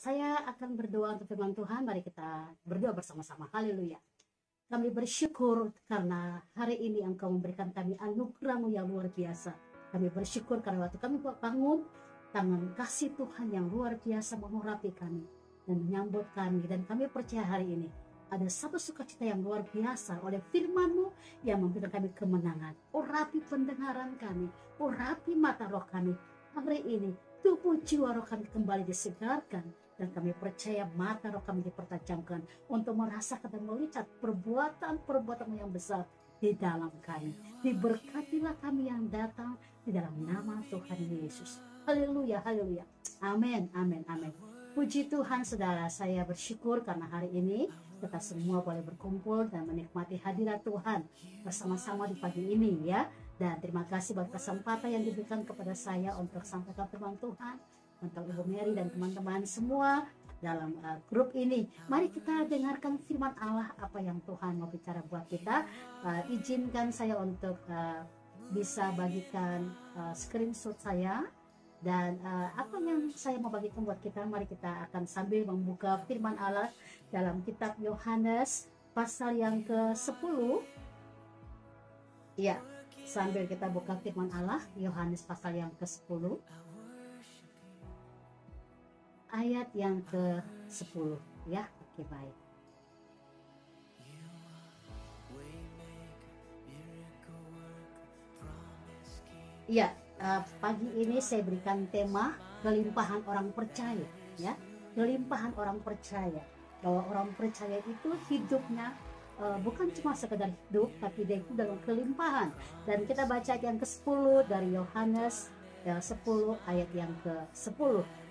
Saya akan berdoa untuk firman Tuhan. Mari kita berdoa bersama-sama. Haleluya. Kami bersyukur karena hari ini Engkau memberikan kami anugerah-Mu yang luar biasa. Kami bersyukur karena waktu kami bangun, tangan kasih Tuhan yang luar biasa mengurapi kami dan menyambut kami. Dan kami percaya hari ini ada satu sukacita yang luar biasa oleh firman-Mu yang memberikan kami kemenangan. Urapi pendengaran kami, urapi mata roh kami. Hari ini tubuh jiwa roh kami kembali disegarkan. Dan kami percaya mata roh kami dipertajamkan untuk merasakan dan melihat perbuatan-perbuatan yang besar di dalam kami. Diberkatilah kami yang datang di dalam nama Tuhan Yesus. Haleluya, haleluya. Amin, amin, amin. Puji Tuhan saudara, saya bersyukur karena hari ini kita semua boleh berkumpul dan menikmati hadirat Tuhan bersama-sama di pagi ini ya. Dan terima kasih buat kesempatan yang diberikan kepada saya untuk sampaikan firman Tuhan untuk Ibu Mary dan teman-teman semua dalam grup ini. Mari kita dengarkan firman Allah, apa yang Tuhan mau bicara buat kita. Izinkan saya untuk bisa bagikan screenshot saya. Dan apa yang saya mau bagikan buat kita, mari kita akan sambil membuka firman Allah dalam kitab Yohanes pasal yang ke-10. Ya, sambil kita buka firman Allah, Yohanes pasal yang ke-10. Ayat yang ke-10 ya. Oke, baik. Ya, pagi ini saya berikan tema kelimpahan orang percaya ya. Kelimpahan orang percaya, bahwa orang percaya itu hidupnya bukan cuma sekedar hidup, tapi dia hidup dalam kelimpahan. Dan kita baca ayat yang ke-10 dari Yohanes 10 ayat yang ke-10.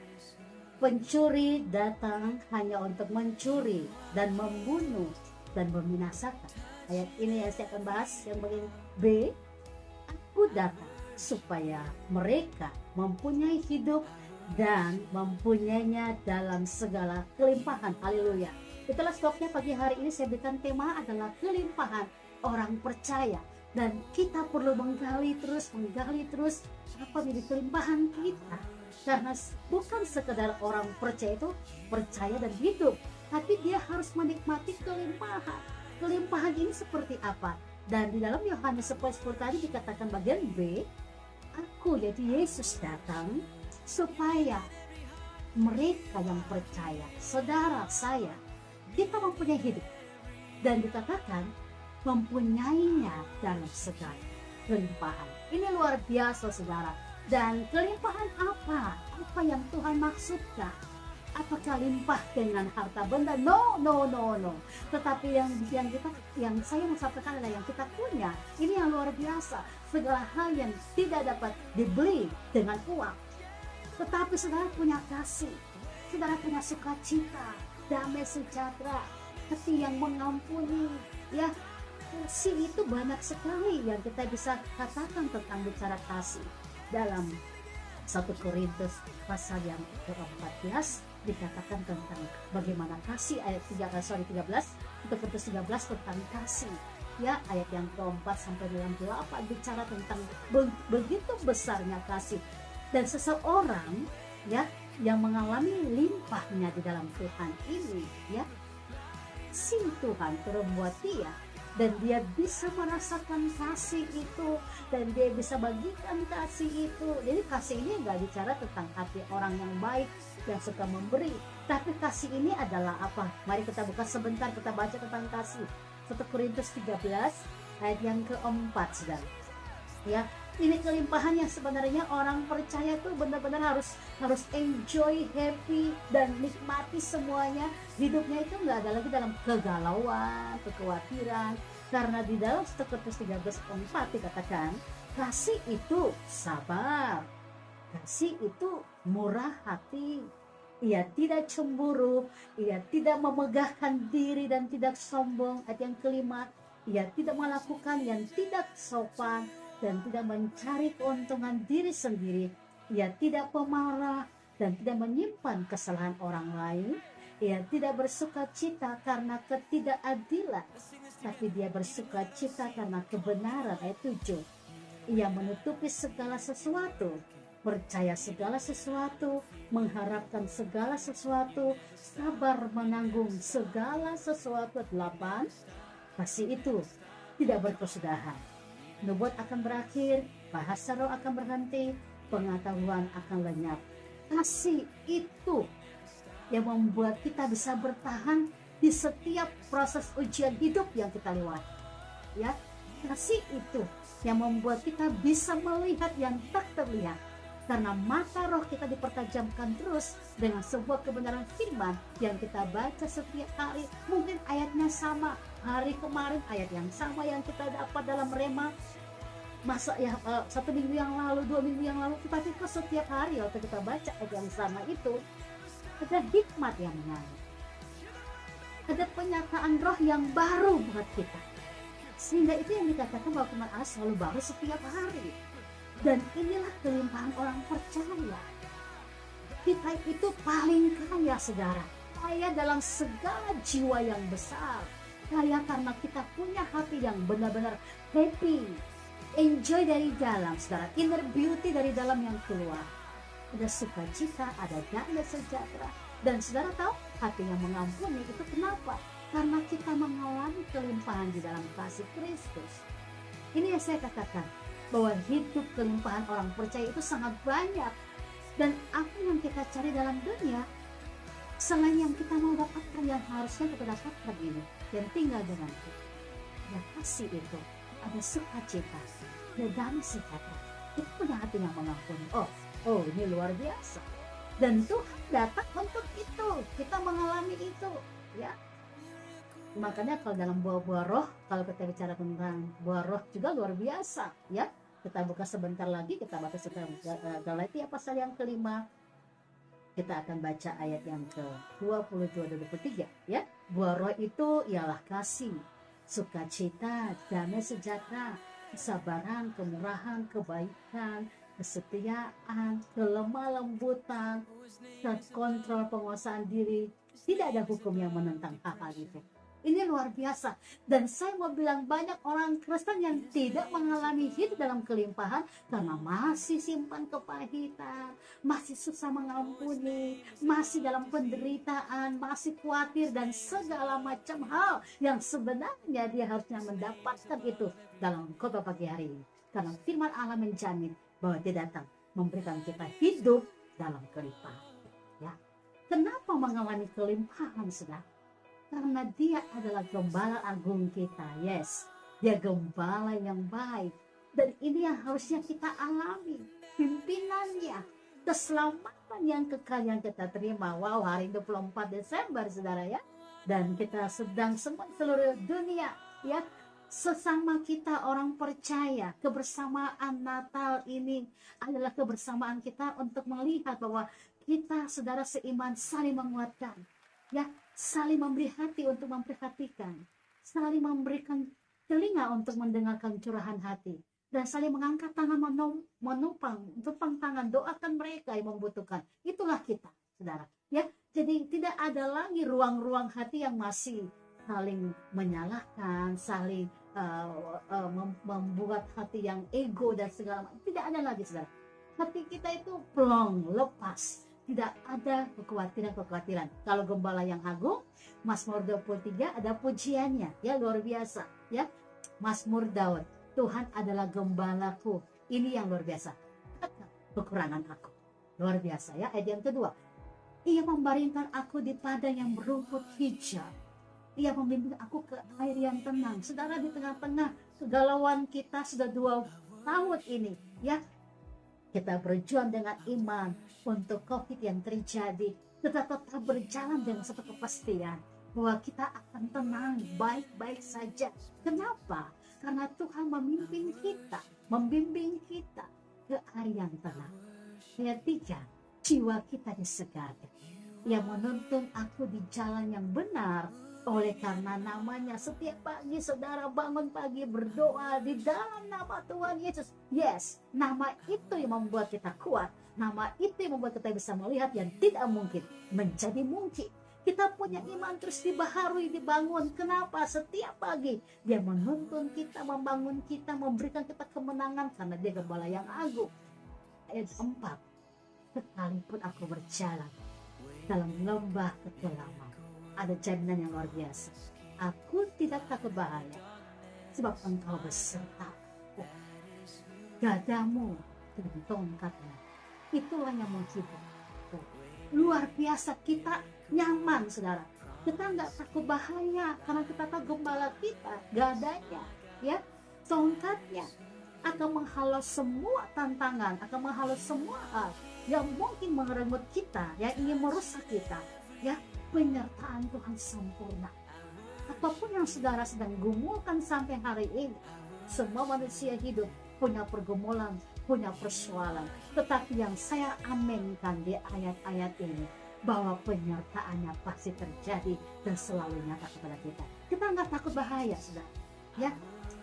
Pencuri datang hanya untuk mencuri dan membunuh dan membinasakan. Ayat ini yang saya akan bahas yang bagian B. Aku datang supaya mereka mempunyai hidup dan mempunyainya dalam segala kelimpahan. Haleluya. Itulah sebabnya pagi hari ini saya berikan tema adalah kelimpahan orang percaya. Dan kita perlu menggali terus apa menjadi kelimpahan kita. Karena bukan sekedar orang percaya itu percaya dan hidup, tapi dia harus menikmati kelimpahan. Kelimpahan ini seperti apa? Dan di dalam Yohanes 10 tadi dikatakan bagian B, aku yaitu Yesus datang supaya mereka yang percaya, saudara saya, kita mempunyai hidup. Dan dikatakan mempunyainya dalam segala kelimpahan. Ini luar biasa saudara. Dan kelimpahan apa? Apa yang Tuhan maksudkan? Apakah limpah dengan harta benda? No. Tetapi yang saya mau sampaikan adalah yang kita punya. Ini yang luar biasa. Segala hal yang tidak dapat dibeli dengan uang. Tetapi saudara punya kasih, saudara punya sukacita, damai sejahtera, hati yang mengampuni. Ya, kasih itu banyak sekali yang kita bisa katakan tentang bicara kasih. Dalam 1 Korintus pasal yang ke-14 dikatakan tentang bagaimana kasih, ayat 13 untuk Korintus 13 tentang kasih ya. Ayat yang ke-4 sampai 8 bicara tentang begitu besarnya kasih. Dan seseorang ya yang mengalami limpahnya di dalam Tuhan ini ya, si Tuhan membuat dia, dan dia bisa merasakan kasih itu, dan dia bisa bagikan kasih itu. Jadi kasih ini nggak bicara tentang hati orang yang baik yang suka memberi, tapi kasih ini adalah apa? Mari kita buka sebentar, kita baca tentang kasih. 1 Korintus 13 ayat yang ke-4 saudara ya. Ini kelimpahan yang sebenarnya orang percaya tuh benar-benar harus enjoy, happy, dan nikmati semuanya. Hidupnya itu nggak ada lagi dalam kegalauan, kekhawatiran. Karena di dalam 1 Korintus 13:4 dikatakan kasih itu sabar, kasih itu murah hati, ia tidak cemburu, ia tidak memegahkan diri dan tidak sombong. Ayat yang kelima, ia tidak melakukan yang tidak sopan dan tidak mencari keuntungan diri sendiri. Ia tidak pemarah dan tidak menyimpan kesalahan orang lain. Ia tidak bersuka cita karena ketidakadilan, tapi dia bersuka cita karena kebenaran. Ayat 7, ia menutupi segala sesuatu, percaya segala sesuatu, mengharapkan segala sesuatu, sabar menanggung segala sesuatu. 8, kasih itu tidak berkesudahan. Nubuat akan berakhir, bahasa roh akan berhenti, pengetahuan akan lenyap. Kasih itu yang membuat kita bisa bertahan di setiap proses ujian hidup yang kita lewati. Ya, kasih itu yang membuat kita bisa melihat yang tak terlihat. Karena mata roh kita dipertajamkan terus dengan sebuah kebenaran firman yang kita baca setiap hari. Mungkin ayatnya sama, hari kemarin ayat yang sama yang kita dapat dalam Rema, masa ya 1 minggu yang lalu, 2 minggu yang lalu. Tetapi setiap hari waktu kita baca ayat yang sama itu, ada hikmat yang mengalir, ada penyataan roh yang baru buat kita. Sehingga itu yang dikatakan bahwa firman Allah selalu baru setiap hari. Dan inilah kelimpahan orang percaya. Kita itu paling kaya, saudara. Kaya dalam segala jiwa yang besar. Kaya karena kita punya hati yang benar-benar happy. Enjoy dari dalam, saudara. Inner beauty dari dalam yang keluar. Ada sukacita, ada damai sejahtera. Dan saudara tahu, hati yang mengampuni itu kenapa? Karena kita mengalami kelimpahan di dalam kasih Kristus. Ini yang saya katakan, bahwa hidup kelimpahan orang percaya itu sangat banyak. Dan apa yang kita cari dalam dunia, selain yang kita mau dapatkan, yang harusnya kita dapatkan ini, yang tinggal dengan kita. Ya, kasih itu, ada sukacita, ada damai sejahtera. Itu punya hati yang mengampuni. Oh, ini luar biasa. Dan Tuhan datang untuk itu. Kita mengalami itu, ya. Makanya kalau dalam buah-buah roh, kalau kita bicara tentang buah roh juga luar biasa, ya. Kita buka sebentar lagi, kita baca Galatia pasal yang ke-5. Kita akan baca ayat yang ke-22 dan 23, ya. Buah roh itu ialah kasih, sukacita, damai sejahtera, kesabaran, kemurahan, kebaikan, kesetiaan, kelemah lembutan, terkontrol, penguasaan diri. Tidak ada hukum yang menentang hal-hal itu. Ini luar biasa. Dan saya mau bilang, banyak orang Kristen yang tidak mengalami hidup dalam kelimpahan karena masih simpan kepahitan, masih susah mengampuni, masih dalam penderitaan, masih khawatir, dan segala macam hal yang sebenarnya dia harusnya mendapatkan itu dalam khotbah pagi hari ini. Karena firman Allah menjamin bahwa dia datang memberikan kita hidup dalam kelimpahan. Ya. Kenapa mengalami kelimpahan, saudara? Karena dia adalah gembala agung kita. Yes, dia gembala yang baik. Dan ini yang harusnya kita alami. Pimpinannya, keselamatan yang kekal yang kita terima. Wow, hari 24 Desember, saudara, ya. Dan kita sedang seluruh dunia, ya. Sesama kita orang percaya, kebersamaan Natal ini adalah kebersamaan kita untuk melihat bahwa kita, saudara seiman, saling menguatkan, ya, saling memberi hati untuk memperhatikan, saling memberikan telinga untuk mendengarkan curahan hati, dan saling mengangkat tangan menopang tangan, doakan mereka yang membutuhkan. Itulah kita, saudara, ya. Jadi tidak ada lagi ruang-ruang hati yang masih saling menyalahkan, saling membuat hati yang ego dan segala macam. Tidak ada lagi, saudara. Hati kita itu plong, lepas. Tidak ada kekhawatiran. Kalau gembala yang agung, Mazmur 23 ada pujiannya, ya, luar biasa, ya. Mazmur Daud, Tuhan adalah gembalaku. Ini yang luar biasa. Kekurangan aku, luar biasa, ya. Ayat yang kedua, ia membaringkan aku di padang yang berumput hijau. Ia membimbing aku ke air yang tenang. Saudara, di tengah-tengah kegalauan kita sudah 2 tahun ini, ya, kita berjuang dengan iman untuk COVID yang terjadi. Kita tetap berjalan dengan satu kepastian bahwa kita akan tenang, baik-baik saja. Kenapa? Karena Tuhan memimpin kita, membimbing kita ke air yang tenang. Ayat 3, jiwa kita disegarkan. Ia menuntun aku di jalan yang benar oleh karena namanya. Setiap pagi saudara bangun pagi berdoa di dalam nama Tuhan Yesus. Yes, nama itu yang membuat kita kuat. Nama itu yang membuat kita bisa melihat yang tidak mungkin menjadi mungkin. Kita punya iman terus dibaharui, dibangun. Kenapa? Setiap pagi dia menuntun kita, membangun kita, memberikan kita kemenangan karena dia gembala yang agung. ayat 4. Sekalipun aku berjalan dalam lembah kekelaman, ada jaminan yang luar biasa. Aku tidak takut bahaya, sebab engkau beserta aku. Gadamu dan tongkatmu, itulah yang menghibur. Luar biasa, kita nyaman saudara. Kita nggak takut bahaya karena kita tahu gembala kita, gadanya, ya, tongkatnya akan menghalau semua tantangan, akan menghalau semua hal yang mungkin merenggut kita, yang ingin merusak kita. Ya, penyertaan Tuhan sempurna. Apapun yang saudara sedang gumulkan sampai hari ini, semua manusia hidup punya pergumulan, punya persoalan. Tetapi yang saya aminkan di ayat-ayat ini, bahwa penyertaannya pasti terjadi dan selalu nyata kepada kita. Kita nggak takut bahaya, saudara. Ya,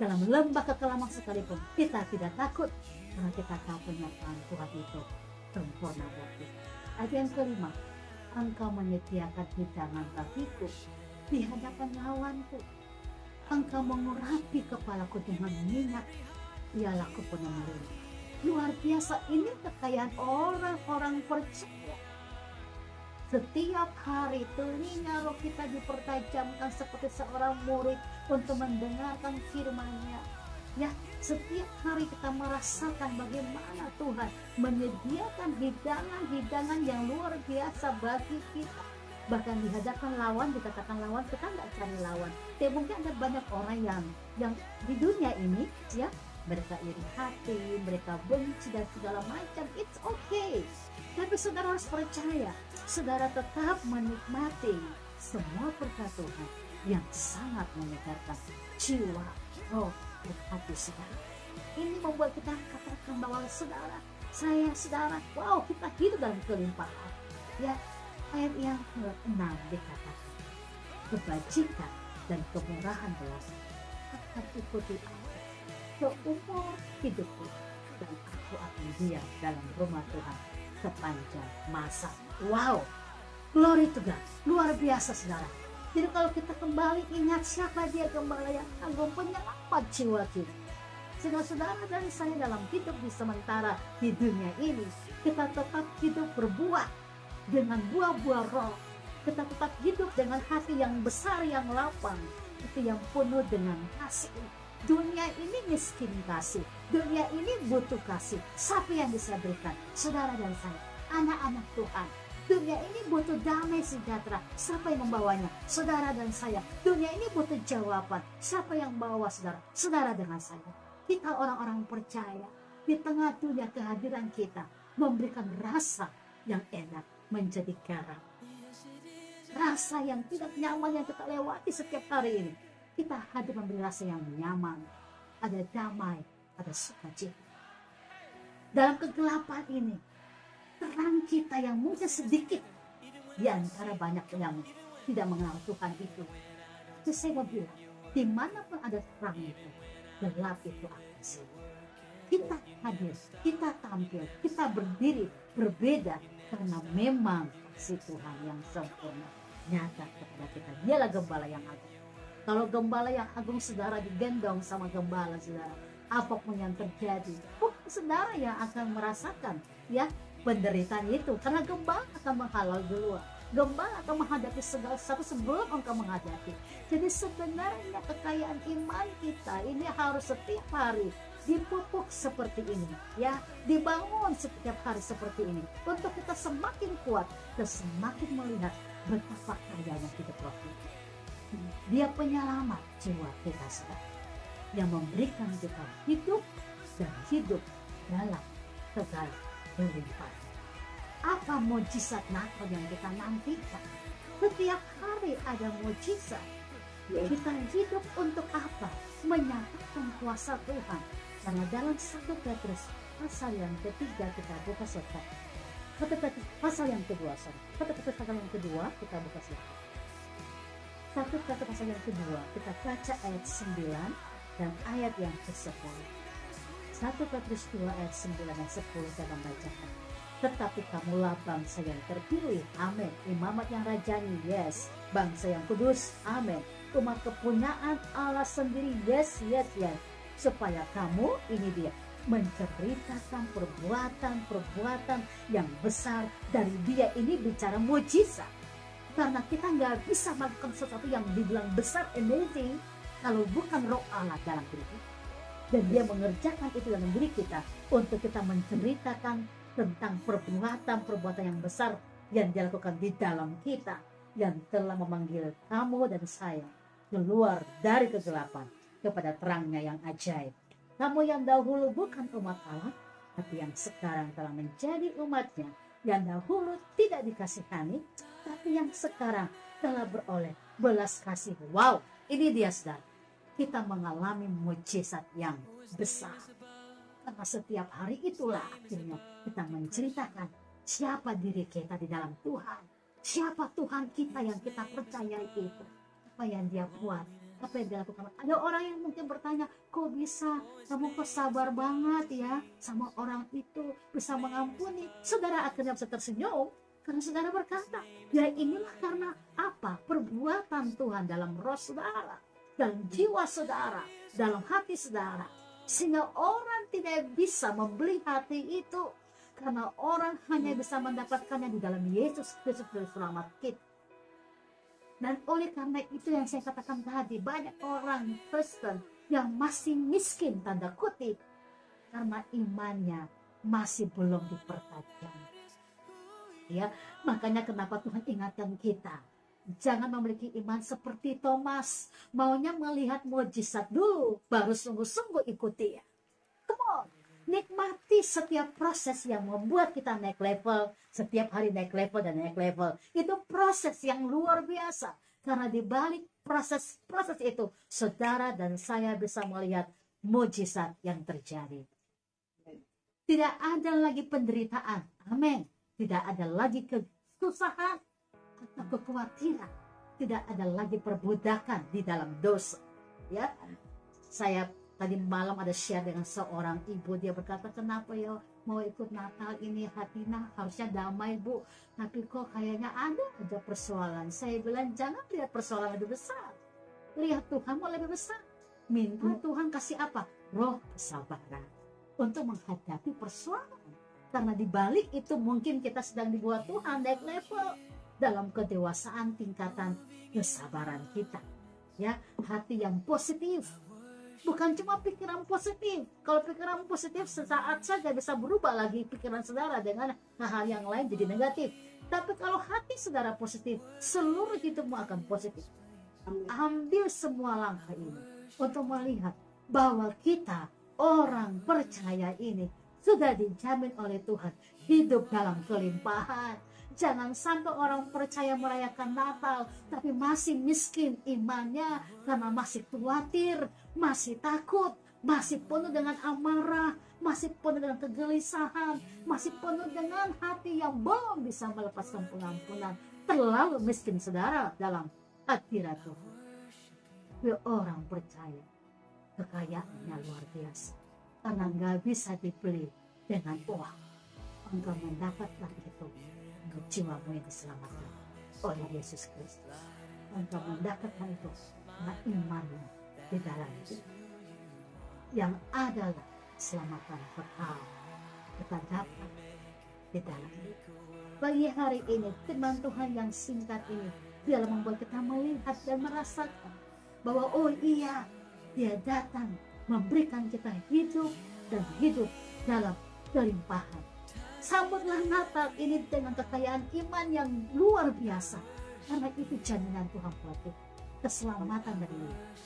dalam lembah kekelaman sekalipun kita tidak takut, karena kita tahu penyertaan Tuhan itu sempurna buat kita. Ayat yang kelima, engkau menyediakan hidangan bagiku di hadapan lawanku. Engkau mengurapi kepalaku dengan minyak, ialah aku penuh melimpah. Luar biasa, ini kekayaan orang-orang percaya. Setiap hari telinga roh kita dipertajamkan seperti seorang murid untuk mendengarkan firman-Nya. Ya, setiap hari kita merasakan bagaimana Tuhan menyediakan hidangan-hidangan yang luar biasa bagi kita. Bahkan di hadapan lawan, dikatakan lawan, kita nggak cari lawan. Ya, mungkin ada banyak orang yang di dunia ini, ya, mereka iri hati, mereka benci dan segala macam. It's okay. Tapi saudara harus percaya, saudara tetap menikmati semua berkat Tuhan yang sangat menyegarkan jiwa, roh, dan hati saudara. Ini membuat kita katakan bahwa saudara, wow, kita hidup dalam kelimpahan. Ya, ayat yang ke-6 dikatakan, kebajikan dan kemurahan belas akan ikuti aku seumur hidupku, dan aku akan diam dalam rumah Tuhan sepanjang masa. Wow, glory to God, luar biasa saudara. Jadi kalau kita kembali ingat siapa dia gembala yang agung, penyelamat jiwa kita. Saudara-saudara dan saya dalam hidup di sementara di dunia ini, kita tetap hidup berbuah dengan buah-buah roh. Kita tetap hidup dengan hati yang besar, yang lapang, itu yang penuh dengan kasih. Dunia ini miskin kasih, dunia ini butuh kasih. Siapa yang bisa berikan? Saudara dan saya, anak-anak Tuhan. Dunia ini butuh damai sejahtera. Siapa yang membawanya? Saudara dan saya. Dunia ini butuh jawaban. Siapa yang bawa saudara? Saudara dengan saya. Kita orang-orang percaya, di tengah dunia kehadiran kita memberikan rasa yang enak menjadi garam. Rasa yang tidak nyaman yang kita lewati setiap hari ini, kita hadir memberi rasa yang nyaman, ada damai, ada sukacita. Dalam kegelapan ini, terang kita yang mungkin sedikit di antara banyak yang tidak mengenal Tuhan itu saya mau bilang, dimanapun ada terang itu, gelap itu akan sirna. Kita hadir, kita tampil, kita berdiri berbeda karena memang kasih Tuhan yang sempurna nyata kepada kita. Dialah gembala yang agung. Kalau gembala yang agung saudara digendong sama gembala saudara, apapun yang terjadi, bukan saudara yang akan merasakan ya penderitaan itu, karena gembala akan menghalau duluan. Gembala akan menghadapi segala sesuatu sebelum engkau menghadapi. Jadi sebenarnya kekayaan iman kita ini harus setiap hari dipupuk seperti ini, ya, dibangun setiap hari seperti ini, untuk kita semakin kuat dan semakin melihat betapa kayanya hidup roh kita. Dia penyelamat jiwa kita saudara, yang memberikan kita hidup dan hidup dalam segala kelimpahan. Apa mujizat Natal yang kita nantikan? Setiap hari ada mujizat. Kita hidup untuk apa? Menyatakan kuasa Tuhan. Karena dalam 1 Petrus pasal yang ketiga kita buka surat. 1 Petrus pasal yang kedua, 1 Petrus pasal yang kedua kita buka surat. 1 Petrus pasal yang kedua kita baca ayat 9 dan ayat yang ke-10. 1 Petrus 2 ayat 9 dan 10 saya membacakan. Tetapi kamulah bangsa yang terpilih, amin. Imamat yang rajani, yes. Bangsa yang kudus, amin. Umat kepunyaan Allah sendiri, yes, yes, yes. Supaya kamu, ini dia, menceritakan perbuatan-perbuatan yang besar dari Dia. Ini bicara mujizat. Karena kita nggak bisa melakukan sesuatu yang dibilang besar, amazing, kalau bukan Roh Allah dalam diri kita. Dan Dia mengerjakan itu dalam diri kita untuk kita menceritakan tentang perbuatan-perbuatan yang besar yang Dia lakukan di dalam kita, yang telah memanggil kamu dan saya keluar dari kegelapan kepada terangnya yang ajaib. Kamu yang dahulu bukan umat Allah, tapi yang sekarang telah menjadi umatnya, yang dahulu tidak dikasihani, tapi yang sekarang telah beroleh belas kasih. Wow, ini dia saudara. Kita mengalami mujizat yang besar. Karena setiap hari itulah akhirnya kita menceritakan siapa diri kita di dalam Tuhan. Siapa Tuhan kita yang kita percaya itu. Apa yang Dia buat, apa yang Dia lakukan. Ada orang yang mungkin bertanya, kok bisa kamu kok sabar banget ya sama orang itu, bisa mengampuni. Saudara akhirnya bisa tersenyum karena saudara berkata, ya inilah karena apa? Perbuatan Tuhan dalam roh saudara, dalam jiwa saudara, dalam hati saudara. Sehingga orang tidak bisa membeli hati itu, karena orang hanya bisa mendapatkannya di dalam Yesus Kristus Juru Selamat kita. Dan oleh karena itu yang saya katakan tadi, banyak orang Kristen yang masih miskin tanda kutip karena imannya masih belum dipertajam. Ya, makanya kenapa Tuhan ingatkan kita, jangan memiliki iman seperti Thomas, maunya melihat mujizat dulu baru sungguh-sungguh ikuti ya. Come on, nikmati setiap proses yang membuat kita naik level, setiap hari naik level dan naik level. Itu proses yang luar biasa. Karena di balik proses itu, saudara dan saya bisa melihat mujizat yang terjadi. Tidak ada lagi penderitaan. Amin. Tidak ada lagi kesusahan atau kekhawatiran. Tidak ada lagi perbudakan di dalam dosa. Ya, saya tadi malam ada share dengan seorang ibu, dia berkata, kenapa ya mau ikut Natal ini, hatinya harusnya damai Bu, tapi kok kayaknya ada aja persoalan. Saya bilang jangan lihat persoalan lebih besar, lihat Tuhan mau lebih besar. Minta Tuhan kasih apa? Roh kesabaran untuk menghadapi persoalan. Karena di balik itu mungkin kita sedang dibuat Tuhan naik level dalam kedewasaan tingkatan kesabaran kita. Ya, hati yang positif. Bukan cuma pikiran positif. Kalau pikiran positif sesaat saja bisa berubah lagi pikiran saudara dengan hal-hal yang lain jadi negatif. Tapi kalau hati saudara positif, seluruh hidupmu akan positif. Ambil semua langkah ini untuk melihat bahwa kita orang percaya ini sudah dijamin oleh Tuhan hidup dalam kelimpahan. Jangan sampai orang percaya merayakan Natal tapi masih miskin imannya karena masih khawatir, masih takut, masih penuh dengan amarah, masih penuh dengan kegelisahan, masih penuh dengan hati yang belum bisa melepaskan pengampunan. Terlalu miskin saudara dalam hadirat Tuhan. Orang percaya kekayaannya luar biasa karena nggak bisa dibeli dengan uang. Engkau mendapatkan itu untuk jiwamu yang diselamatkan oleh Yesus Kristus. Engkau mendapatkan itu karena imanmu di dalam itu. Yang adalah keselamatan kekal kita dapat di dalam itu. Bagi hari ini, firman Tuhan yang singkat ini biarlah membuat kita melihat dan merasakan bahwa oh iya, Dia datang memberikan kita hidup dan hidup dalam kelimpahan. Sambutlah Natal ini dengan kekayaan iman yang luar biasa. Karena itu jaminan Tuhan buat kita. Keselamatan dari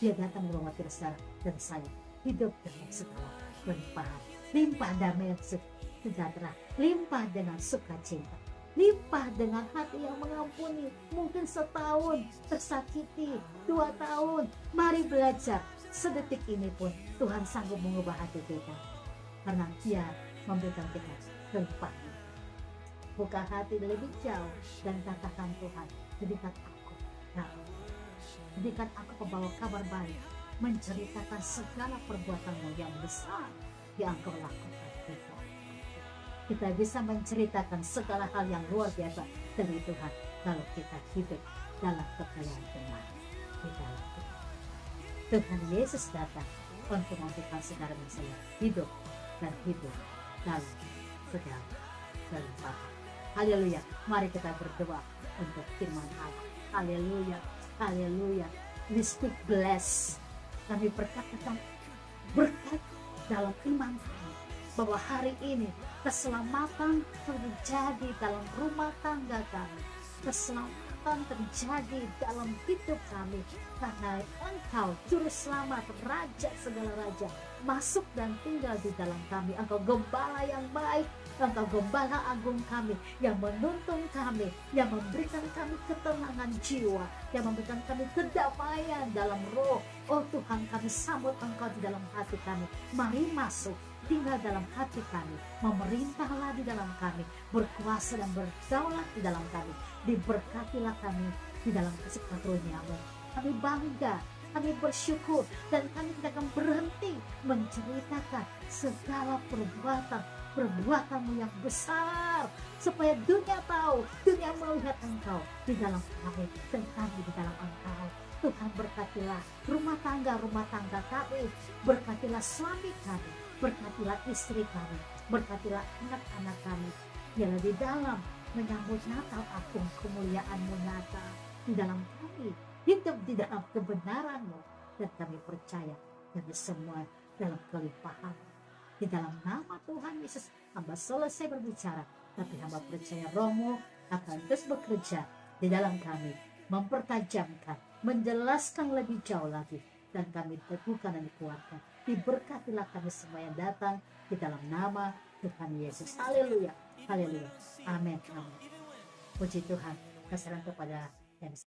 Dia datang membawa kita dan saya hidup dengan segala kelimpahan. Limpah damai sejahtera, limpah dengan sukacita, limpah dengan hati yang mengampuni. Mungkin setahun tersakiti, 2 tahun. Mari belajar. Sedetik ini pun Tuhan sanggup mengubah hati kita. Karena Dia memberikan kita kelimpahan. Buka hati lebih jauh dan katakan Tuhan, jadikan aku. Nah, jadikan aku pembawa kabar baik, menceritakan segala perbuatanmu yang besar yang Engkau lakukan. Kita bisa menceritakan segala hal yang luar biasa dari Tuhan kalau kita hidup dalam kekayaan iman di dalam Tuhan. Tuhan Yesus datang untuk memberikan saudara dan saya hidup dan hidup dalam segala kelimpahan. Haleluya. Mari kita berdoa untuk firman Allah. Haleluya. Haleluya. We speak bless. Kami berkatakan berkat dalam iman kami bahwa hari ini keselamatan terjadi dalam rumah tangga kami, keselamatan terjadi dalam hidup kami, karena Engkau juru selamat, Raja segala raja, masuk dan tinggal di dalam kami. Engkau gembala yang baik, Engkau gembala agung kami, yang menuntun kami, yang memberikan kami ketenangan jiwa, yang memberikan kami kedamaian dalam roh. Oh Tuhan, kami sambut Engkau di dalam hati kami. Mari masuk, tinggal dalam hati kami, memerintahlah di dalam kami, berkuasa dan berdaulat di dalam kami. Diberkatilah kami di dalam kasih karunia-Mu. Kami bangga, kami bersyukur, dan kami tidak akan berhenti menceritakan segala perbuatan-Mu yang besar, supaya dunia tahu, dunia melihat Engkau di dalam kami dan kami di dalam Engkau. Tuhan, berkatilah rumah tangga kami, berkatilah suami kami, berkatilah istri kami, berkatilah anak-anak kami, yang di dalam menyambut Natal agung, kemuliaan-Mu Natal di dalam kami, hidup di dalam kebenaran-Mu, dan kami percaya kami semua dalam kelimpahan. Di dalam nama Tuhan Yesus, hamba selesai berbicara, tapi hamba percaya Roh-Mu akan terus bekerja di dalam kami, mempertajamkan, menjelaskan lebih jauh lagi, dan kami teguhkan dan dikuatkan. Diberkatilah kami semua yang datang di dalam nama Tuhan Yesus. Haleluya, haleluya, amin, amin. Puji Tuhan. Keserang kepada yang